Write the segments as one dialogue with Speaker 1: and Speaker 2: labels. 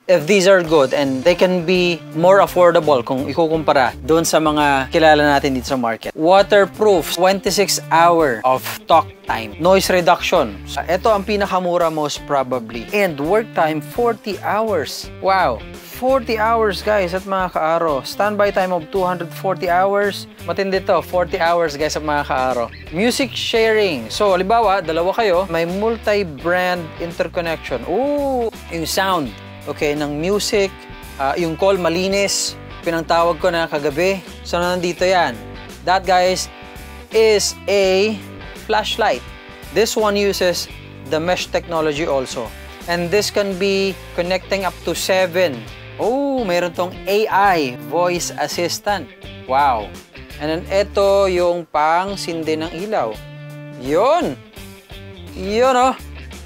Speaker 1: if these are good and they can be more affordable kung ikukumpara doon sa mga kilala natin dito sa market. Waterproof, 26-hour of talk time. Noise reduction. Ito ang pinakamura most probably. And work time, 40 hours. Wow! 40 hours guys at mga kaaro. Standby time of 240 hours. Matindi to, 40 hours guys at mga kaaro. Music sharing. So, halimbawa, dalawa kayo, may multi-brand interconnection. Ooh! Yung sound. Okay, ng music, yung call malinis, pinangtawag ko na kagabi. So, nandito yan. That, guys, is a flashlight. This one uses the mesh technology also. And this can be connecting up to 7. Oh, meron tong AI, voice assistant. Wow. And then, ito yung pang sindi ng ilaw. Yun! Yun, oh!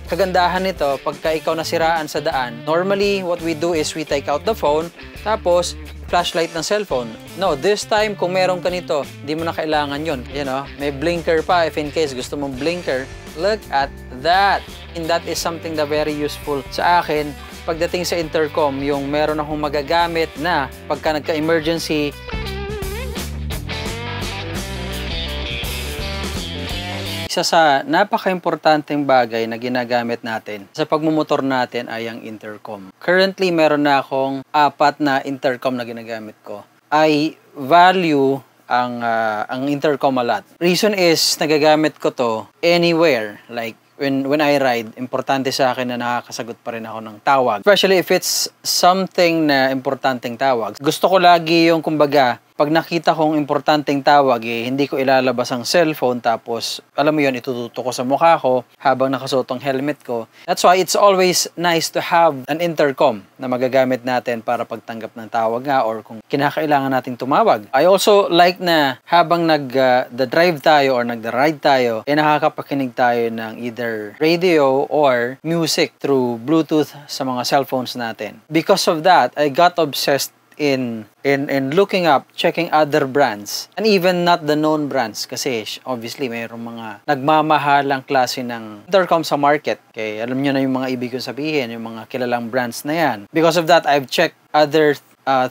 Speaker 1: Kagandahan nito, pagka ikaw nasiraan sa daan, normally what we do is we take out the phone, tapos flashlight ng cellphone. No, this time, kung meron ka nito, hindi mo na kailangan yun. You know, may blinker pa if in case gusto mong blinker. Look at that! And that is something na very useful sa akin. Pagdating sa intercom, yung meron akong magagamit na pagka nagka-emergency, isa sa napaka-importanteng bagay na ginagamit natin sa pagmumotor natin ay ang intercom. Currently, meron na akong 4 na intercom na ginagamit ko. I value ang intercom a lot. Reason is, nagagamit ko to anywhere. Like, when I ride, importante sa akin na nakakasagot pa rin ako ng tawag. Especially if it's something na importanteng tawag. Gusto ko lagi yung, kumbaga, pag nakita kong importanteng tawag, hindi ko ilalabas ang cellphone tapos, alam mo yun, itututo ko sa mukha ko habang nakasuot ang helmet ko. That's why it's always nice to have an intercom na magagamit natin para pagtanggap ng tawag nga or kung kinakailangan nating tumawag. I also like na habang nag-drive tayo or nag-ride tayo, nakakapakinig tayo ng either radio or music through Bluetooth sa mga cellphones natin. Because of that, I got obsessed in looking up, checking other brands, and even not the known brands kasi obviously mayroong mga nagmamahalang klase ng intercom sa market. Okay, alam nyo na yung mga ibig kong sabihin, yung mga kilalang brands na yan. Because of that, I've checked other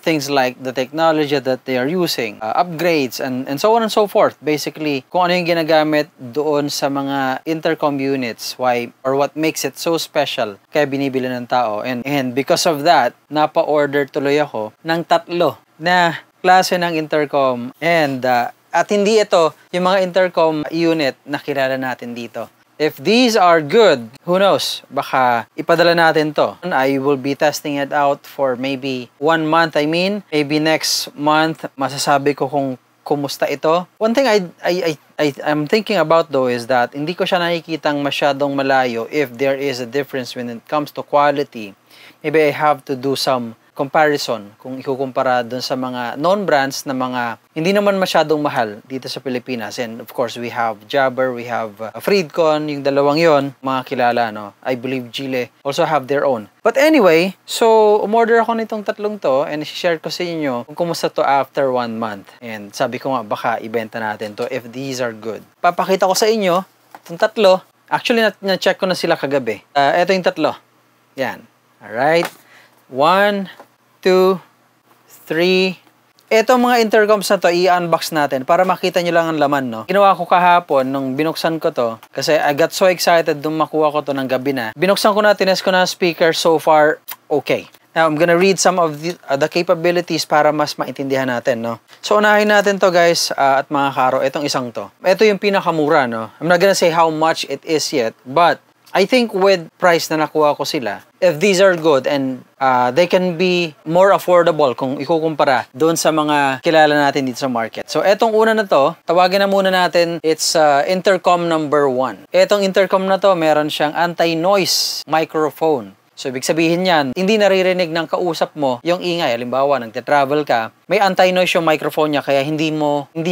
Speaker 1: things like the technology that they are using, upgrades, and so on and so forth. Basically, kung ano yung ginagamit doon sa mga intercom units, why or what makes it so special kaya binibili ng tao. And because of that, napa-order tuloy ako ng 3 na klase ng intercom. And at hindi ito yung mga intercom unit na kilala natin dito. If these are good, who knows? Baka ipadala natin to. I will be testing it out for maybe 1 month. Maybe next month, masasabi ko kung kumusta ito. One thing I'm thinking about though is that hindi ko siya nakikitang masyadong malayo if there is a difference when it comes to quality. Maybe I have to do some comparison kung ikukumpara dun sa mga known brands na mga hindi naman masyadong mahal dito sa Pilipinas. And of course, we have Jabber, we have Freedcon, yung dalawang yon, mga kilala, no? I believe Chile also have their own. But anyway, so umorder ako nitong 3 to and share ko sa inyo kung kumusta to after 1 month. And sabi ko nga, baka ibenta natin to if these are good. Papakita ko sa inyo itong 3. Actually, na-check ko na sila kagabi. Ito yung 3. Yan. Alright. 1, 2, 3. Itong mga intercoms na to, i-unbox natin para makita nyo lang ang laman, no? Ginawa ko kahapon nung binuksan ko to kasi I got so excited nung makuha ko to ng gabi na. Binuksan ko na, tinest ko na speaker, so far, okay. Now, I'm gonna read some of the capabilities para mas maintindihan natin, no? So, unahin natin to, guys, at mga karo, itong isang to. Ito yung pinakamura, no? I'm not gonna say how much it is yet, but I think with price na nakuha ko sila, if these are good and they can be more affordable kung ikukumpara doon sa mga kilala natin dito sa market. So, etong una na to, tawagin na muna natin, it's intercom number 1. Etong intercom na to, meron siyang anti-noise microphone. So, ibig sabihin yan, hindi naririnig ng kausap mo yung ingay. Halimbawa, nagte-travel ka, may anti-noise yung microphone niya, kaya hindi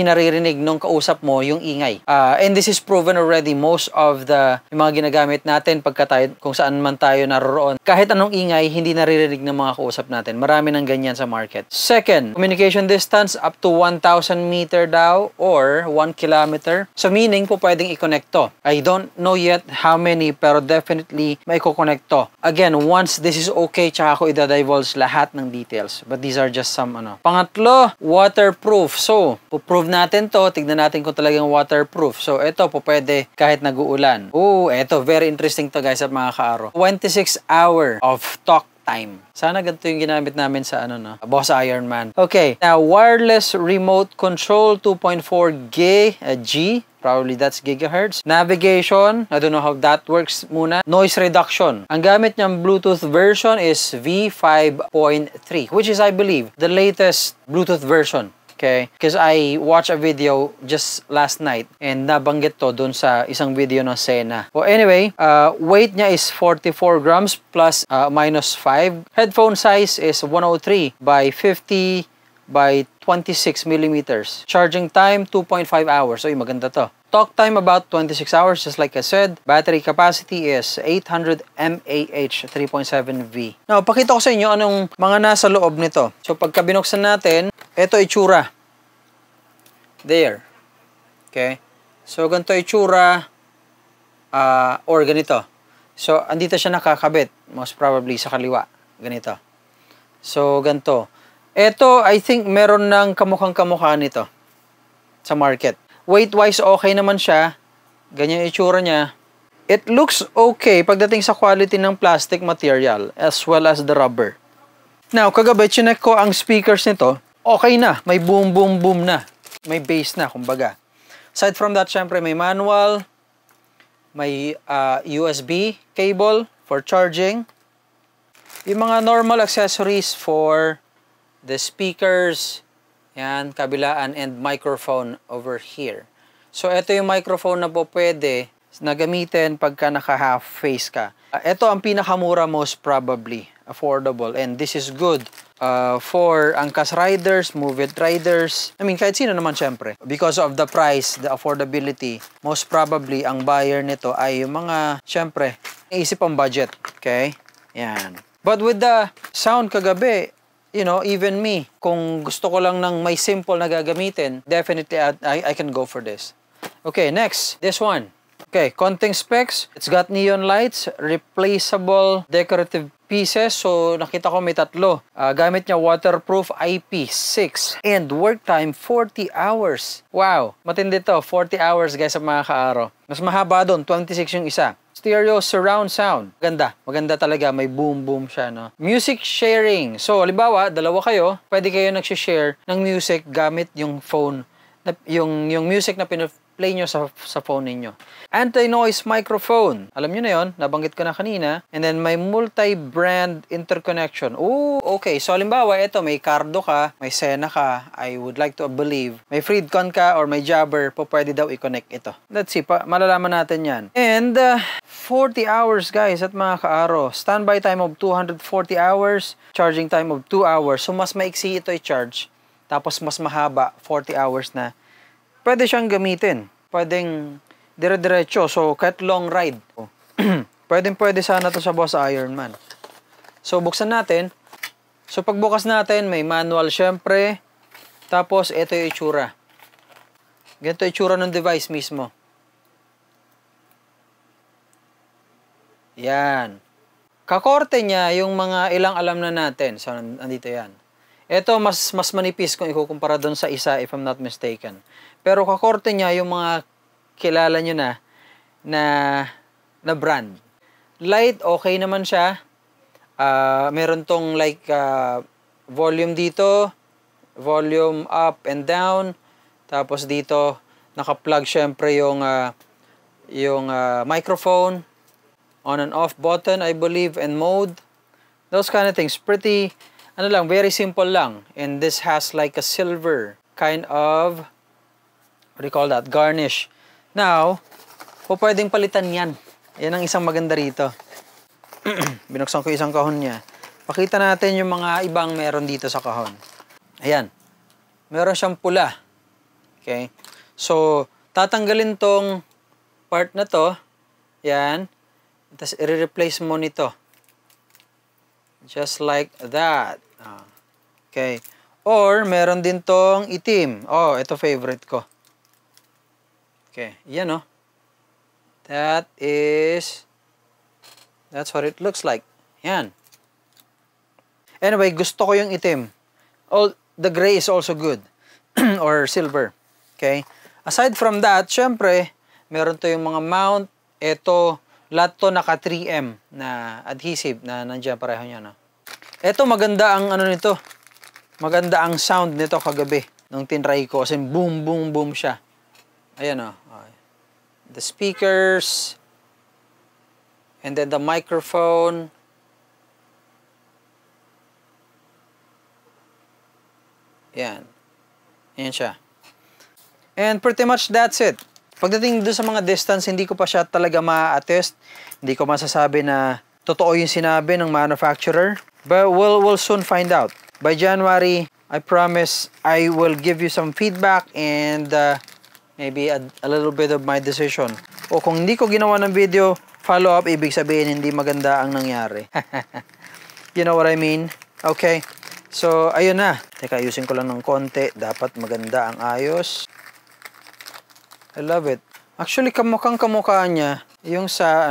Speaker 1: naririnig nung kausap mo yung ingay. And this is proven already. Most of yung mga ginagamit natin pagka tayo, kung saan man tayo naroroon, kahit anong ingay, hindi naririnig ng mga kausap natin. Marami ng ganyan sa market. Second, communication distance up to 1,000 meter daw or 1 kilometer. So, meaning po pwedeng i-connect to. I don't know yet how many, pero definitely may i-connect to. Again, again, once this is okay, tsaka ako i-divulge lahat ng details. But these are just some ano. Pangatlo, waterproof. So, puprove natin to. Tignan natin kung talagang waterproof. So, ito po pwede kahit nag-uulan. Oh, ito, very interesting to guys at mga kaaro. 26 hour of talk time. Sana ganito yung ginamit namin sa ano no, Boss Ironman. Okay, now wireless remote control 2.4 G, probably that's gigahertz. Navigation, I don't know how that works muna. Noise reduction. Ang gamit niyang Bluetooth version is V5.3, which is I believe the latest Bluetooth version. Okay? Because I watched a video just last night and nabanggit to dun sa isang video ng Sena. Well, anyway, weight niya is 44 grams plus minus 5. Headphone size is 103 by 50 by 26 millimeters. Charging time, 2.5 hours. So, maganda to. Talk time about 26 hours, just like I said. Battery capacity is 800 mAh, 3.7V. Now, pakita ko sa inyo anong mga nasa loob nito. So, pagka binuksan natin, ito itsura. There. Okay? So, ganito itsura or ganito. So, andito siya nakakabit. Most probably sa kaliwa. Ganito. So, ganito. Ito, I think, meron ng kamukhang-kamukha nito sa market. Weight-wise, okay naman siya. Ganyan yung itsura niya. It looks okay pagdating sa quality ng plastic material as well as the rubber. Now, kagabi, chinek ko ang speakers nito. Okay na. May boom, boom, boom na. May bass na, kumbaga. Aside from that, syempre, may manual. May USB cable for charging. Yung mga normal accessories for the speakers, yan, kabilaan, and microphone over here. So, ito yung microphone na po pwede na gamitin pagka naka-half face ka. Ito ang pinakamura most probably, affordable, and this is good for angkas riders, move it riders. I mean, kahit sino naman syempre. Because of the price, the affordability, most probably ang buyer nito ay yung mga, syempre, naisip ang budget. Okay? Yan. But with the sound kagabi, you know, even me, kung gusto ko lang ng may simple na gagamitin, definitely I can go for this. Okay, next, this one. Okay, konting specs. It's got neon lights, replaceable decorative pieces. So, nakita ko may tatlo. Gamit niya waterproof IP6 and work time 40 hours. Wow, matindi to. 40 hours guys sa mga kaaro. Mas mahaba doon, 26 yung isa. Stereo surround sound. Maganda talaga. May boom boom siya, no? Music sharing. So, halimbawa, dalawa kayo, pwede kayo nag-share ng music gamit yung phone, yung music na play nyo sa phone ninyo. Anti-noise microphone. Alam nyo na yon, nabanggit ko na kanina. And then may multi-brand interconnection. Oh, okay. So, halimbawa, ito, may Cardo ka, may Sena ka, I would like to believe. May Freedcon ka or may Jabber, po pwede daw i-connect ito. Let's see, malalaman natin yan. And 40 hours, guys, at mga kaaro. Standby time of 240 hours, charging time of 2 hours. So, mas maiksi ito i-charge. Tapos, mas mahaba, 40 hours na. Pwede siyang gamitin. Pwedeng dire-diretso. So, kahit long ride. Pwede sana to sa Boss Ironman. So, buksan natin. So, pagbukas natin, may manual syempre. Tapos, ito yung itsura. Ganito yung itsura ng device mismo. Yan. Kakorte niya yung mga ilang alam na natin. So, andito yan. Ito, mas manipis kung ikukumpara doon sa isa, if I'm not mistaken. Pero kakorte niya yung mga kilala nyo na brand. Light, okay naman siya. Meron tong like volume dito, volume up and down. Tapos dito, naka-plug syempre yung microphone. On and off button, I believe, and mode. Those kind of things. Pretty, very simple lang. And this has like a silver kind of, what do you call that? Garnish. Now, pwedeng palitan yan. Yan ang isang maganda rito. Binuksan ko isang kahon niya. Pakita natin yung mga ibang meron dito sa kahon. Ayan. Meron siyang pula. Okay? So, tatanggalin tong part na to. Yan. Tapos, i-replace mo nito. Just like that. Okay. Or, meron din tong itim. Oh, ito favorite ko. Okay. Yan, oh. That's what it looks like. Yan. Anyway, gusto ko yung itim. The gray is also good. Or silver. Okay? Aside from that, syempre, meron to yung mga mount. Ito, lahat to naka 3M na adhesive na nandiyan pareho niya. No? Ito, maganda ang ano nito. Maganda ang sound nito kagabi. Nung tinry ko. Kasi boom, boom, boom siya. Ayan o. The speakers. And then the microphone. Yan. Yan siya. And pretty much that's it. Pagdating doon sa mga distance, hindi ko pa siya talaga ma-attest. Hindi ko masasabi na totoo yung sinabi ng manufacturer. But we'll soon find out. By January, I promise I will give you some feedback and maybe a little bit of my decision. O kung hindi ko ginawa ng video, follow up, ibig sabihin hindi maganda ang nangyari. You know what I mean? Okay. So, ayun na. Teka, ayusin ko lang ng konti. Dapat maganda ang ayos. I love it. Actually, kamukhang kamukha niya yung sa,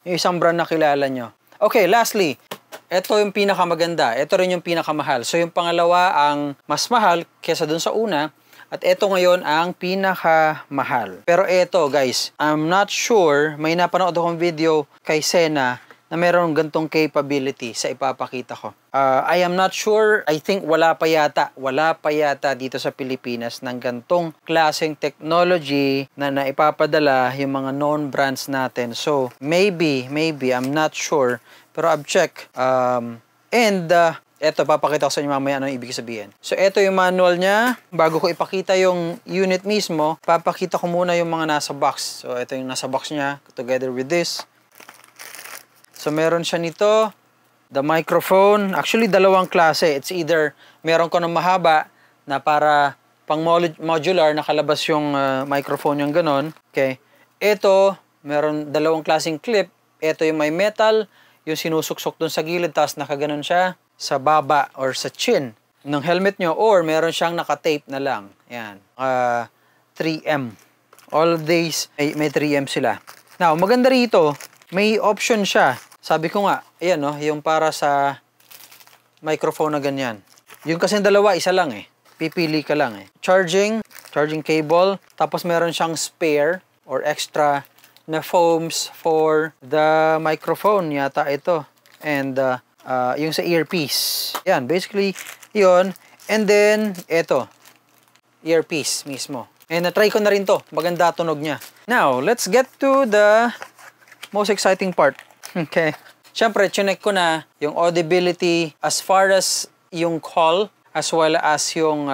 Speaker 1: yung isang brand na kilala nyo. Okay, lastly. Ito yung pinakamaganda. Ito rin yung pinakamahal. So, yung pangalawa ang mas mahal kesa dun sa una. At ito ngayon ang pinakamahal. Pero ito, guys, I'm not sure. May napanood akong video kay Sena na meron gantong capability sa ipapakita ko. I am not sure. I think wala pa yata dito sa Pilipinas ng gantong klaseng technology na naipapadala yung mga known brands natin. So, maybe, I'm not sure. Pero I've checked. Eto, papakita ko sa inyo mamaya ano ibig sabihin. So, eto yung manual niya. Bago ko ipakita yung unit mismo, papakita ko muna yung mga nasa box. So, eto yung nasa box niya together with this. So, meron siya nito, the microphone. Actually, dalawang klase. It's either meron ko ng mahaba na para pang modular, nakalabas yung microphone yung ganon. Okay. Ito, meron dalawang klaseng clip. Ito yung may metal, yung sinusuksok dun sa gilid, tapos nakaganon siya sa baba or sa chin ng helmet nyo. Or meron siyang nakatape na lang. Yan. 3M. All of these, may 3M sila. Now, maganda rito, may option siya. Sabi ko nga, ayan no, yung para sa microphone na ganyan. Yung kasi dalawa, isa lang eh. Pipili ka lang eh. Charging cable. Tapos meron siyang spare or extra na foams for the microphone yata ito. And yung sa earpiece. Yan, basically, yun. And then, ito. Earpiece mismo. And na-try ko na rin to. Maganda tunog niya. Now, let's get to the most exciting part. Okay. Siyempre, chinek ko na yung audibility as far as yung call as well as yung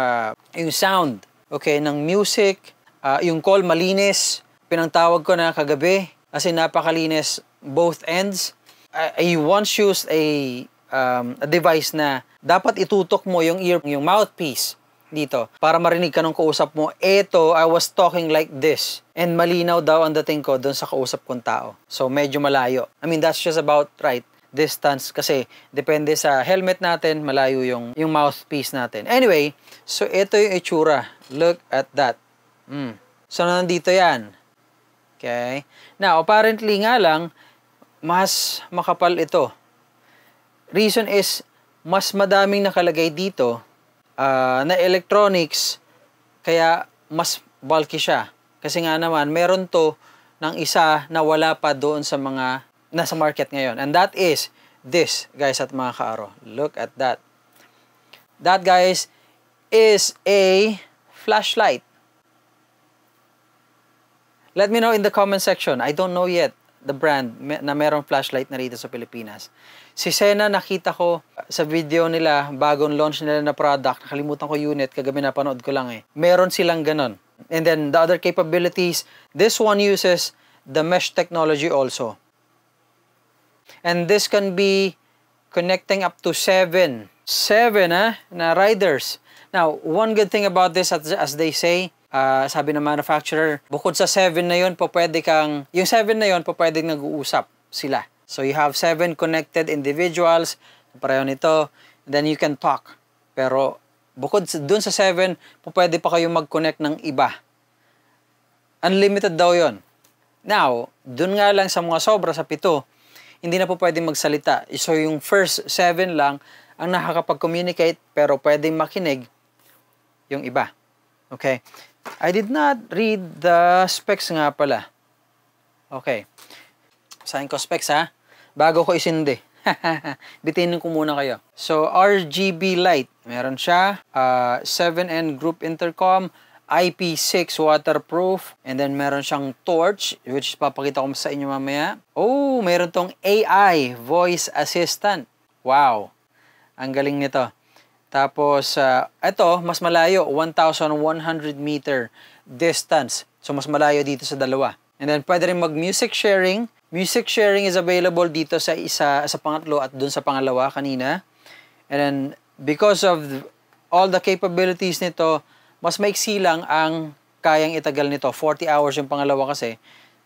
Speaker 1: sound. Okay, ng music. Yung call malinis. Pinangtawag ko na kagabi kasi napakalinis both ends. I once used a device na dapat itutok mo yung mouthpiece dito para marinig ka ng kausap mo. Ito, I was talking like this. And malinaw daw ang dating ko doon sa kausap kong tao. So, medyo malayo. I mean, that's just about right distance kasi depende sa helmet natin, malayo yung mouthpiece natin. Anyway, so ito yung itsura. Look at that. So, nandito yan. Okay? Now, apparently nga lang, mas makapal ito. Reason is, mas madaming nakalagay dito na electronics, kaya mas bulky siya. Kasi nga naman, meron to ng isa na wala pa doon sa mga nasa market ngayon. And that is this, guys at mga kaaro. Look at that. That, guys, is a flashlight. Let me know in the comment section. I don't know yet the brand na merong flashlight na rito sa Pilipinas. Si Sena, nakita ko sa video nila, bagong launch nila na product. Nakalimutan ko unit, kagabi napanood ko lang eh. Meron silang ganon. And then the other capabilities, this one uses the mesh technology also. And this can be connecting up to 7 na riders. Now, one good thing about this, as they say, sabi ng manufacturer, bukod sa 7 na yun, yung 7 na yun, pwedeng nag-uusap sila. So, you have 7 connected individuals, pareho nito, then you can talk. Pero, bukod dun sa 7, pwede pa kayo mag-connect ng iba. Unlimited daw yon. Now, dun nga lang sa mga sobra sa 7, hindi na po pwedeng magsalita. So, yung first 7 lang ang nakakapag-communicate pero pwedeng makinig yung iba. Okay? I did not read the specs nga pala. Okay. Basahin ko specs ha. Bago ko isindi. Bitinin ko muna kayo. So, RGB light. Meron siya. 7N group intercom. IP6 waterproof. And then, meron siyang torch, which papakita ko sa inyo mamaya. Oh, meron tong AI, voice assistant. Wow. Ang galing nito. Tapos, ito, mas malayo. 1,100 meter distance. So, mas malayo dito sa dalawa. And then, pwede rin mag-music sharing. Music sharing is available dito sa pangatlo at dun sa pangalawa kanina. And then, because of all the capabilities nito, mas maiksi lang ang kayang itagal nito. 40 hours yung pangalawa kasi.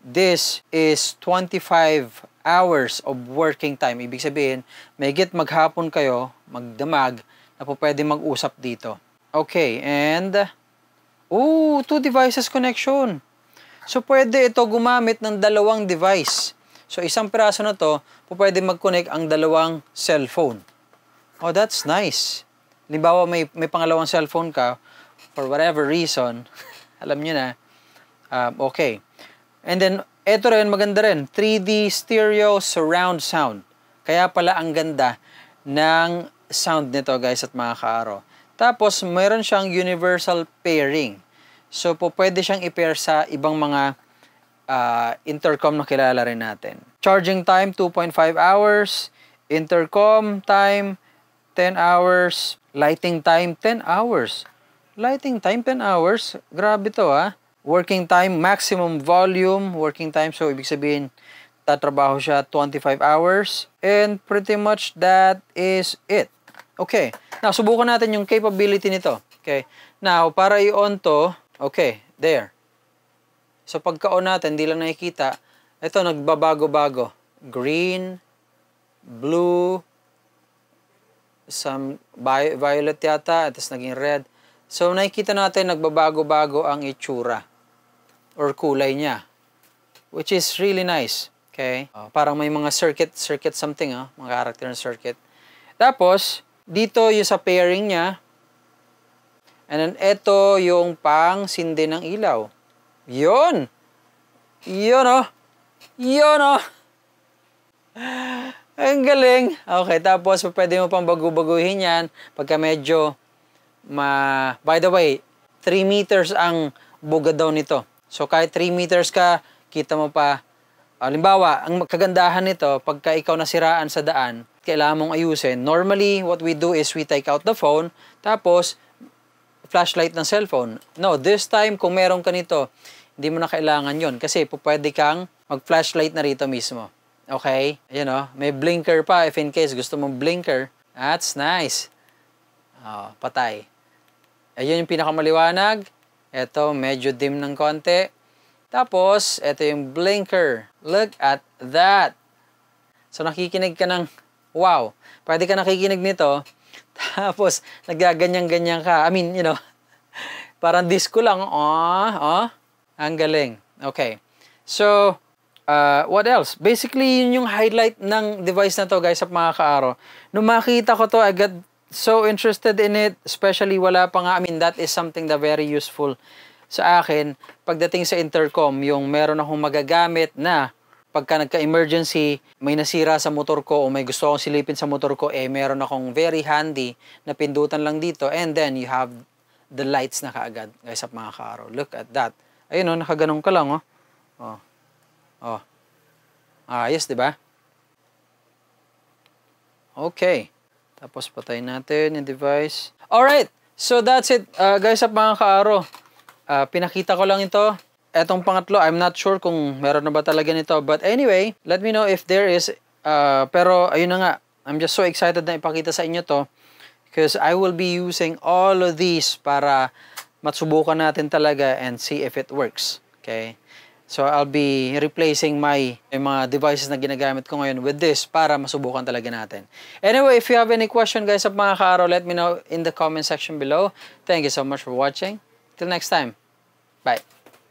Speaker 1: This is 25 hours of working time. Ibig sabihin, mahigit maghapon kayo, magdamag, na po pwede mag-usap dito. Okay, and 2 devices connection. So, pwede ito gumamit ng dalawang device. So, isang piraso na to, po pwede mag-connect ang dalawang cellphone. Oh, that's nice. Halimbawa, may pangalawang cellphone ka, for whatever reason, alam nyo na, okay. And then, eto rin, maganda rin, 3D stereo surround sound. Kaya pala ang ganda ng sound nito, guys, at mga kaaro. Tapos, mayroon siyang universal pairing. So, po pwede siyang i-pair sa ibang mga intercom na kilala rin natin. Charging time, 2.5 hours. Intercom time, 10 hours. Lighting time, 10 hours. Lighting time, 10 hours. Grabe to, ha. Working time, maximum volume. Working time, so ibig sabihin, tatrabaho siya 25 hours. And pretty much that is it. Okay. Now, subukan natin yung capability nito. Okay. Now, para i-on to, okay, there. So, pagka-on natin, hindi lang nakikita. Ito, nagbabago-bago. Green, blue, some violet yata, at naging red. So, nakikita natin, nagbabago-bago ang itsura or kulay niya, which is really nice. Okay? Parang may mga circuit something, mga character ng circuit. Tapos, dito yung sa pairing niya, and then, ito yung pang sindi ng ilaw. Yun! Yun, oh! Yun, oh! Ang galing! Okay, tapos, pwede mo pang bagu-baguhin yan pagka medyo by the way, 3 meters ang buga daw nito. So, kahit 3 meters ka, kita mo pa. Halimbawa, ang kagandahan nito, pagka ikaw nasiraan sa daan, kailangan mong ayusin. Normally, what we do is we take out the phone, tapos, flashlight ng cellphone. No, this time, kung meron ka nito, hindi mo na kailangan yon kasi pwede kang mag-flashlight na rito mismo. Okay? Ayan, may blinker pa if in case gusto mong blinker. That's nice. Patay. Ayun yung pinakamaliwanag. Ito, medyo dim ng konti. Tapos, ito yung blinker. Look at that. So, nakikinig ka ng, wow. Pwede ka nakikinig nito. Tapos, nagaganyan-ganyan ka. I mean, parang disco lang. Ang galing. Okay. So, what else? Basically, yun yung highlight ng device na to, guys, sa mga kaaro. Nung makita ko to, I got so interested in it, especially wala pa nga, I mean, that is something that very useful sa akin. Pagdating sa intercom, yung meron akong magagamit na pagka nagka-emergency, may nasira sa motor ko o may gusto akong silipin sa motor ko, meron akong very handy na pindutan lang dito and then you have the lights na kaagad, guys, sa mga kaaro. Look at that. Ayun, nakaganong ka lang, Ayos, di ba? Okay. Tapos patayin natin yung device. Alright, so that's it, guys, sa mga kaaro. Pinakita ko lang ito. Etong pangatlo, I'm not sure kung meron na ba talaga nito. But anyway, let me know if there is. Pero ayun na nga, I'm just so excited na ipakita sa inyo to. Because I will be using all of these para matsubukan natin talaga and see if it works. Okay? So, I'll be replacing my mga devices na ginagamit ko ngayon with this para masubukan talaga natin. Anyway, if you have any question, guys, sa mga kaaro, let me know in the comment section below. Thank you so much for watching. Till next time. Bye.